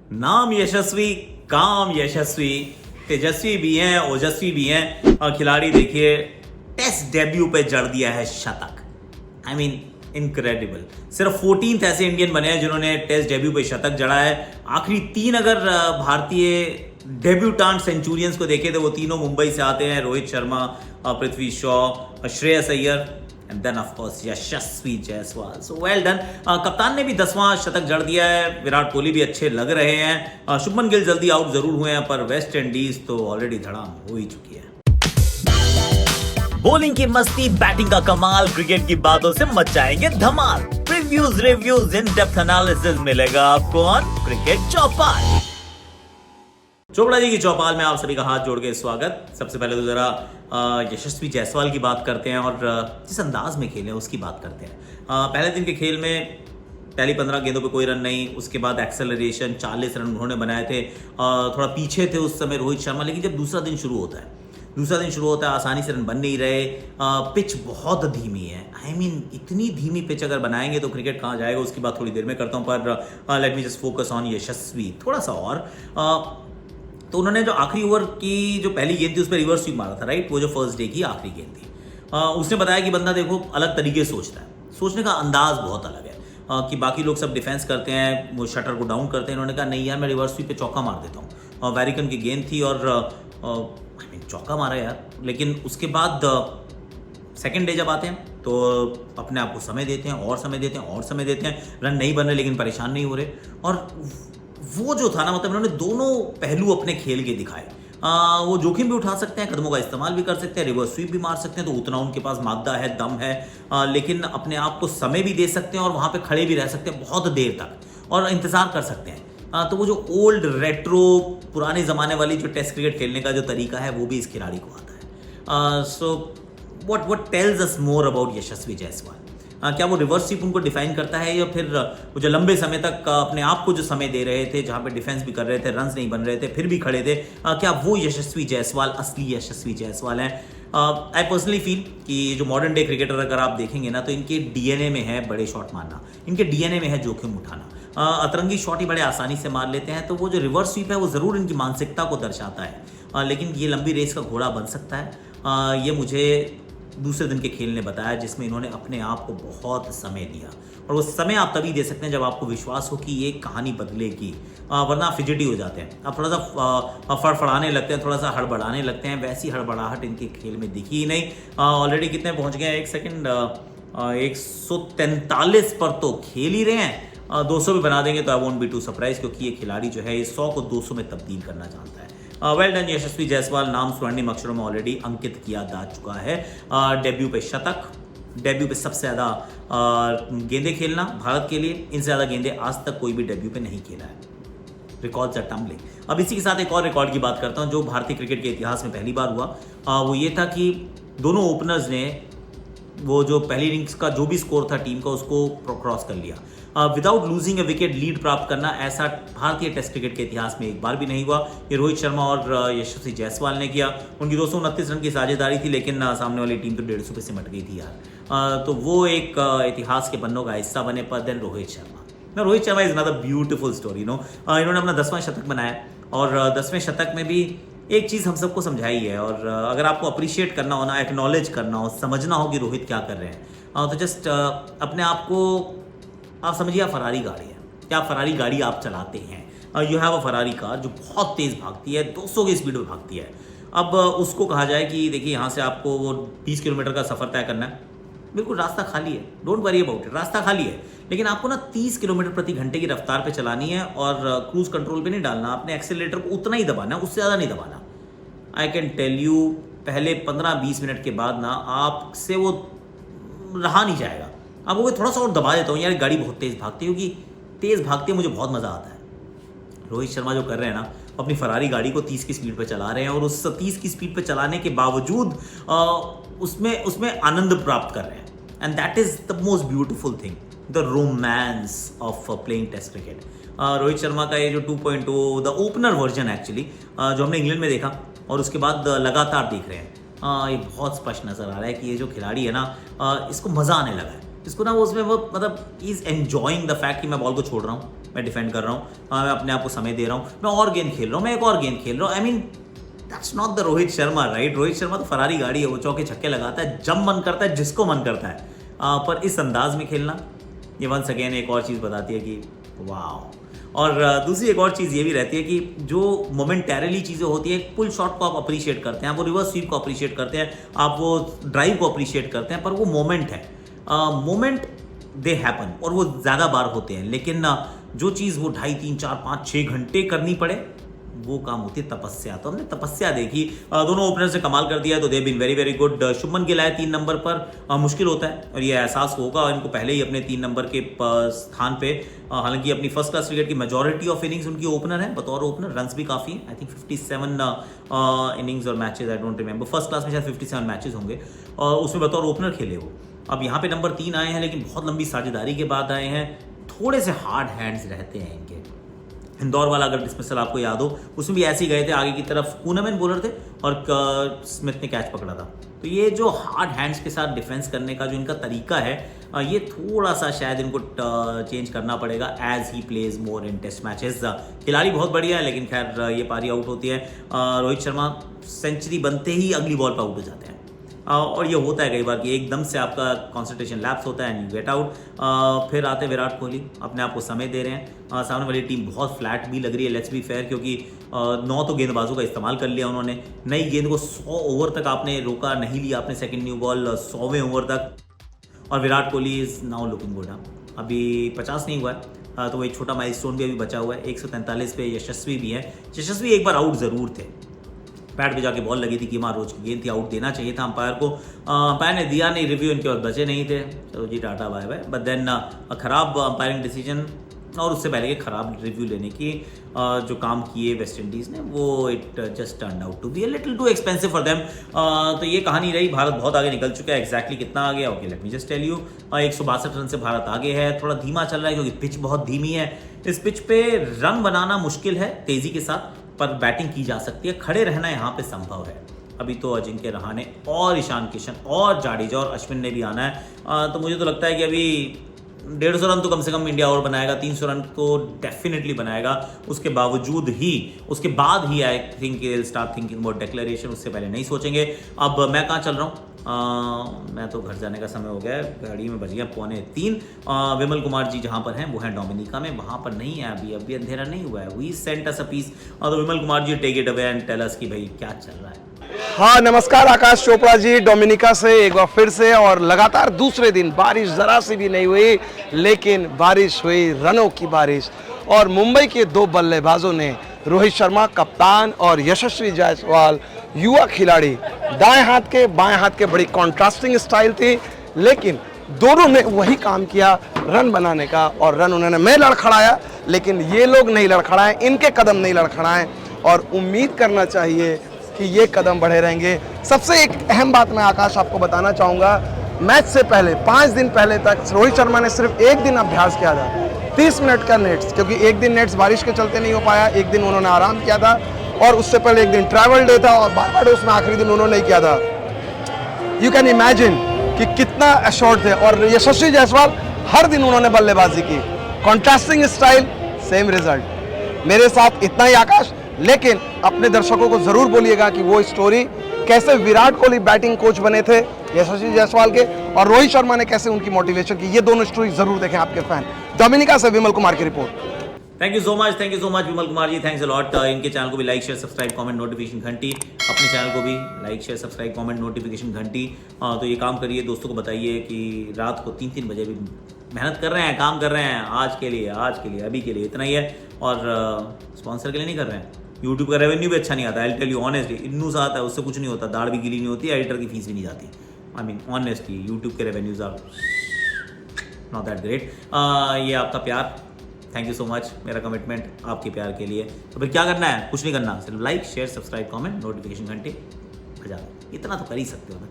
नाम यशस्वी, काम यशस्वी, तेजस्वी भी हैं, ओजस्वी भी हैं। खिलाड़ी देखिए टेस्ट डेब्यू पे जड़ दिया है शतक। I mean incredible. सिर्फ 14th ऐसे इंडियन बने हैं जिन्होंने टेस्ट डेब्यू पे शतक जड़ा है। आखिरी 3 अगर भारतीय डेब्यूटांट सेंचुरियंस को देखे तो वो तीनों मुंबई से आते हैं, Rohit Sharma, Prithvi Shaw, Shreyas Iyer and then of course Yashasvi Jaiswal. So well done. कप्तान ने भी 10वां शतक जड़ दिया है। विराट कोहली भी अच्छे लग रहे हैं। शुभमन गिल जल्दी आउट जरूर हुए हैं, पर वेस्ट इंडीज तो ऑलरेडी धड़ाम हो ही चुकी है। बॉलिंग की मस्ती, बैटिंग का कमाल, क्रिकेट की बातों से मचाएंगे धमाल। Previews, reviews, in depth analysis मिलेगा आपको ऑन क्रिकेट चौपाल। चोपड़ा जी की चौपाल में आप सभी का हाथ जोड़ के स्वागत। सबसे पहले तो जरा यशस्वी जायसवाल की बात करते हैं और जिस अंदाज में खेले उसकी बात करते हैं। पहले दिन के खेल में पहली 15 गेंदों पे कोई रन नहीं, उसके बाद एक्सेलरेशन 40 रन उन्होंने बनाए थे। थोड़ा पीछे थे उस समय रोहित शर्मा, लेकिन जब दूसरा दिन शुरू होता है आसानी से रन बन नहीं रहे। पिच बहुत धीमी है। आई मीन इतनी धीमी पिच अगर बनाएंगे तो क्रिकेट कहाँ जाएगा, उसकी बात थोड़ी देर में करता हूँ। पर let me just focus on Yashasvi थोड़ा सा और। तो उन्होंने जो आखिरी ओवर की जो पहली गेंद थी उस पर रिवर्स स्वीप मारा था, राइट। वो जो फर्स्ट डे की आखिरी गेंद थी, उसने बताया कि बंदा देखो अलग तरीके से सोचता है, सोचने का अंदाज बहुत अलग है। कि बाकी लोग सब डिफेंस करते हैं, वो शटर को डाउन करते हैं, इन्होंने कहा नहीं यार मैं रिवर्स स्वीप पे चौका मार देता हूँ। वैरिकन की गेंद थी और चौका मारा यार। लेकिन उसके बाद सेकेंड डे जब आते हैं तो अपने आप को समय देते हैं और समय देते हैं और समय देते हैं। रन नहीं बन रहे लेकिन परेशान नहीं हो रहे। और वो जो था ना, मतलब इन्होंने दोनों पहलू अपने खेल के दिखाए। वो जोखिम भी उठा सकते हैं, कदमों का इस्तेमाल भी कर सकते हैं, रिवर्स स्वीप भी मार सकते हैं, तो उतना उनके पास मादा है, दम है। लेकिन अपने आप को समय भी दे सकते हैं और वहाँ पे खड़े भी रह सकते हैं बहुत देर तक और इंतजार कर सकते हैं। तो वो जो ओल्ड रेट्रो पुराने ज़माने वाली जो टेस्ट क्रिकेट खेलने का जो तरीका है वो भी इस खिलाड़ी को आता है। So what tells us more about Yashasvi Jaiswal? क्या वो रिवर्स स्वीप उनको डिफाइन करता है, या फिर वो जो लंबे समय तक अपने आप को जो समय दे रहे थे, जहाँ पे डिफेंस भी कर रहे थे, रन्स नहीं बन रहे थे, फिर भी खड़े थे, क्या वो यशस्वी जायसवाल असली यशस्वी जायसवाल हैं? आई पर्सनली फील कि जो मॉडर्न डे क्रिकेटर अगर आप देखेंगे ना, तो इनके डीएनए में है बड़े शॉट मारना, इनके डीएनए में है जोखिम उठाना। अतरंगी शॉट ही बड़े आसानी से मार लेते हैं। तो वो जो रिवर्स स्वीप है वो ज़रूर इनकी मानसिकता को दर्शाता है। लेकिन ये लंबी रेस का घोड़ा बन सकता है। ये मुझे दूसरे दिन के खेल ने बताया, जिसमें इन्होंने अपने आप को बहुत समय दिया। और वो समय आप तभी दे सकते हैं जब आपको विश्वास हो कि ये कहानी बदलेगी, वरना आप फिजिटी हो जाते हैं, आप थोड़ा सा फड़फड़ाने लगते हैं, थोड़ा सा हड़बड़ाने लगते हैं। वैसी हड़बड़ाहट इनके खेल में दिखी ही नहीं। ऑलरेडी कितने पहुंच गए हैं, एक सेकेंड, 143 पर तो खेल ही रहे हैं। 200 भी बना देंगे तो I won't be too surprise, क्योंकि ये खिलाड़ी जो है ये 100 को 200 में तब्दील करना चाहता है। वेल डन यशस्वी जायसवाल, नाम स्वर्णिम अक्षरों में ऑलरेडी अंकित किया जा चुका है। डेब्यू पे शतक, डेब्यू पे सबसे ज़्यादा गेंदे खेलना भारत के लिए, इनसे ज़्यादा गेंदे आज तक कोई भी डेब्यू पे नहीं खेला है। Records are tumbling. अब इसी के साथ एक और रिकॉर्ड की बात करता हूँ जो भारतीय क्रिकेट के इतिहास में पहली बार हुआ। वो ये था कि दोनों ओपनर्स ने वो जो पहली इनिंग्स का जो भी स्कोर था टीम का उसको क्रॉस कर लिया। विदाउट लूजिंग ए विकेट लीड प्राप्त करना, ऐसा भारतीय टेस्ट क्रिकेट के इतिहास में एक बार भी नहीं हुआ। ये रोहित शर्मा और यशस्वी जायसवाल ने किया। उनकी 229 रन की साझेदारी थी, लेकिन सामने वाली टीम तो 150 पे सिमट गई थी यार। तो वो एक इतिहास के पन्नों का हिस्सा बने। पर then Rohit Sharma is another beautiful story. इन्होंने अपना 10वां शतक बनाया और 10वें शतक में भी एक चीज़ हम सबको समझाई है। और अगर आपको अप्रिशिएट करना हो ना, एक्नॉलेज करना हो, समझना हो कि रोहित क्या कर रहे हैं, तो जस्ट अपने आप को आप समझिए आप फरारी गाड़ी है, क्या फरारी गाड़ी आप चलाते हैं। You have a Ferrari car जो बहुत तेज़ भागती है, 200 की स्पीड में भागती है। अब उसको कहा जाए कि देखिए यहाँ से आपको वो 20 किलोमीटर का सफ़र तय करना है, बिल्कुल रास्ता खाली है, डोंट वरी अबाउट इट, रास्ता खाली है। लेकिन आपको ना 30 किलोमीटर प्रति घंटे की रफ्तार पे चलानी है और क्रूज कंट्रोल पे नहीं डालना, आपने एक्सेलरेटर को उतना ही दबाना है, उससे ज़्यादा नहीं दबाना। आई कैन टेल यू पहले 15-20 मिनट के बाद ना आपसे वो रहा नहीं जाएगा। अब वो थोड़ा सा और दबा देता हूँ यार, गाड़ी बहुत तेज़ भागती है, क्योंकि तेज़ भागते मुझे बहुत मज़ा आता है। रोहित शर्मा जो कर रहे हैं ना, अपनी फरारी गाड़ी को 30 की स्पीड पे चला रहे हैं और उस 30 की स्पीड पे चलाने के बावजूद उसमें आनंद प्राप्त कर रहे हैं। And that is the most beautiful thing, the romance of playing test cricket. Rohit Sharma का ये जो 2.0 द ओपनर वर्जन एक्चुअली जो हमने इंग्लैंड में देखा और उसके बाद लगातार देख रहे हैं, ये बहुत स्पष्ट नज़र आ रहा है कि ये जो खिलाड़ी है ना, इसको मज़ा आने लगा है। इसको ना वो उसमें वो मतलब इज़ एन्जॉइंग द फैक्ट कि मैं बॉल को छोड़ रहा हूँ, मैं डिफेंड कर रहा हूँ, मैं अपने आप को समय दे रहा हूँ, मैं और गेंद खेल रहा हूँ, मैं एक और गेंद खेल रहा हूँ। I mean that's not the Rohit Sharma, right? Rohit Sharma तो फरारी गाड़ी है, वो चौके छक्के लगाता है जब मन करता है, जिसको मन करता है। पर इस अंदाज में खेलना, ये वंस अगेन एक और चीज़ बताती है कि वाह। और दूसरी एक और चीज़ ये भी रहती है कि जो मोमेंटरली चीज़ें होती है, पुल शॉट को आप अप्रिशिएट करते हैं, आप वो रिवर्स स्वीप को अप्रिशिएट करते हैं, आप वो ड्राइव को अप्रिशिएट करते हैं, पर वो मोमेंट है, मोमेंट दे हैपन, और वो ज़्यादा बार होते हैं। लेकिन जो चीज़ वो 2.5, 3, 4, 5, 6 घंटे करनी पड़े, वो काम होती है तपस्या। तो हमने तपस्या देखी, दोनों ओपनर से कमाल कर दिया, तो they been very very good. Shubman Gill आए 3 नंबर पर, मुश्किल होता है और ये एहसास होगा इनको पहले ही अपने 3 नंबर के स्थान पे। हालांकि अपनी फर्स्ट क्लास क्रिकेट की मेजॉरिटी ऑफ इनिंग्स उनकी ओपनर है, बतौर ओपनर रन्स भी काफ़ी हैं, आई थिंक 57 इनिंग्स और matches, I don't remember, first class में शायद 57 मैचेस होंगे और उसमें बतौर ओपनर खेले वो। अब यहाँ पे नंबर 3 आए हैं, लेकिन बहुत लंबी साझेदारी के बाद आए हैं, थोड़े से हार्ड हैंड्स रहते हैं इनके। इंदौर वाला अगर डिसमिसल आपको याद हो, उसमें भी ऐसे ही गए थे, आगे की तरफ कूनमैन बॉलर थे और स्मिथ ने कैच पकड़ा था। तो ये जो हार्ड हैंड्स के साथ डिफेंस करने का जो इनका तरीका है, ये थोड़ा सा शायद इनको चेंज करना पड़ेगा as he plays more in test matches. खिलाड़ी बहुत बढ़िया है, लेकिन खैर ये पारी आउट होती है। रोहित शर्मा सेंचुरी बनते ही अगली बॉल पर आउट हो जाते हैं, और ये होता है कई बार कि एकदम से आपका कंसंट्रेशन लैप्स होता है एंड यू गेट आउट। फिर आते विराट कोहली, अपने आप को समय दे रहे हैं। सामने वाली टीम बहुत फ्लैट भी लग रही है, लेट्स बी फेयर, क्योंकि 9 तो गेंदबाजों का इस्तेमाल कर लिया उन्होंने। नई गेंद को 100 ओवर तक आपने रोका नहीं लिया, आपने सेकंड न्यू बॉल 100वें ओवर तक, और Virat Kohli is now looking good. अभी 50 नहीं हुआ है, तो वो एक छोटा माइलस्टोन भी अभी बचा हुआ है। 143 पे यशस्वी भी है। यशस्वी एक बार आउट ज़रूर थे, पैड पे जाके बॉल लगी थी, कीमा रोज की गेंद थी, आउट देना चाहिए था अंपायर को, अंपायर ने दिया नहीं, रिव्यू इनके पास बचे नहीं थे, चलो जी tata bye bye. But then खराब अंपायरिंग डिसीजन, और उससे पहले के खराब रिव्यू लेने की जो काम किए वेस्ट इंडीज़ ने, वो it just turn out to be a little too expensive for them. तो ये कहानी रही, भारत बहुत आगे निकल चुका है। एक्जैक्टली कितना आ गया, okay let me just tell you, 162 run से भारत आगे है। थोड़ा धीमा चल रहा है क्योंकि पिच बहुत धीमी है, इस पिच पे रन बनाना मुश्किल है तेजी के साथ, पर बैटिंग की जा सकती है, खड़े रहना यहाँ पे संभव है। अभी तो अजिंक्य रहाणे और ईशान किशन और जाडेजा और अश्विन ने भी आना है, तो मुझे तो लगता है कि अभी 150 रन तो कम से कम इंडिया और बनाएगा, 300 रन तो डेफिनेटली बनाएगा। उसके बावजूद ही, उसके बाद ही I think start thinking about declaration, उससे पहले नहीं सोचेंगे। अब मैं कहाँ चल रहा हूँ, मैं तो घर जाने का समय हो गया है, गाड़ी में बज गया 2:45। विमल कुमार जी जहाँ पर हैं वो हैं डोमिनिका में, वहाँ पर नहीं है अभी अंधेरा नहीं हुआ है। We sent us a piece, तो Vimal Kumar ji take it away and tell us कि भाई क्या चल रहा है। हाँ, नमस्कार आकाश चोपड़ा जी, डोमिनिका से एक बार फिर से। और लगातार दूसरे दिन बारिश जरा सी भी नहीं हुई, लेकिन बारिश हुई, रनों की बारिश। और मुंबई के 2 बल्लेबाजों ने, रोहित शर्मा कप्तान और यशस्वी जायसवाल युवा खिलाड़ी, दाएं हाथ के बाएं हाथ के, बड़ी कॉन्ट्रास्टिंग स्टाइल थी, लेकिन दोनों ने वही काम किया रन बनाने का। और रन उन्होंने मैं लड़खड़ाया, लेकिन ये लोग नहीं लड़खड़ाए, इनके कदम नहीं लड़खड़ाए, और उम्मीद करना चाहिए कि ये कदम बढ़े रहेंगे। सबसे एक अहम बात मैं आकाश आपको बताना चाहूँगा, मैच से पहले 5 दिन पहले तक रोहित शर्मा ने सिर्फ एक दिन अभ्यास किया था, 30 मिनट का नेट्स, क्योंकि एक दिन नेट्स बारिश के चलते नहीं हो पाया, एक दिन उन्होंने आराम किया था, और उससे पहले एक दिन ट्रैवल डे था, और बारबाडोस में आखिरी दिन उन्होंने नहीं किया था। यू कैन इमेजिन कि कितना एश्योर्ड थे। और यशस्वी जायसवाल हर दिन उन्होंने बल्लेबाजी की, कॉन्ट्रास्टिंग स्टाइल, सेम रिजल्ट। मेरे साथ इतना ही आकाश, लेकिन अपने दर्शकों को जरूर बोलिएगा कि वो स्टोरी कैसे विराट कोहली बैटिंग कोच बने थे यशस्वी जायसवाल के, और रोहित शर्मा ने कैसे उनकी मोटिवेशन की, ये दोनों स्टोरी जरूर देखें आपके फैन। डोमिनिका से विमल कुमार की रिपोर्ट। Thank you so much Vimal Kumar ji, thanks a lot. इनके चैनल को भी like share subscribe comment notification घंटी, अपने चैनल को भी like share subscribe comment notification घंटी। तो ये काम करिए, दोस्तों को बताइए कि रात को 3-3 बजे भी मेहनत कर रहे हैं, काम कर रहे हैं, आज के लिए, अभी के लिए इतना ही है। और स्पॉन्सर के लिए नहीं कर रहे हैं, यूट्यूब का रेवेन्यू भी अच्छा नहीं आता, आई टेल यू ऑनेस्टली, इन्नू सा आता है, उससे कुछ नहीं होता, दाढ़ भी गिली नहीं होती, एडिटर की फीस भी नहीं जाती। आई मीन ऑनेस्टली, यूट्यूब के revenues are not that great. ये आपका प्यार, थैंक यू सो मच, मेरा कमिटमेंट आपके प्यार के लिए। तो फिर क्या करना है, कुछ नहीं करना, सिर्फ like share subscribe comment notification घंटे बजा, इतना तो कर ही सकते हो ना।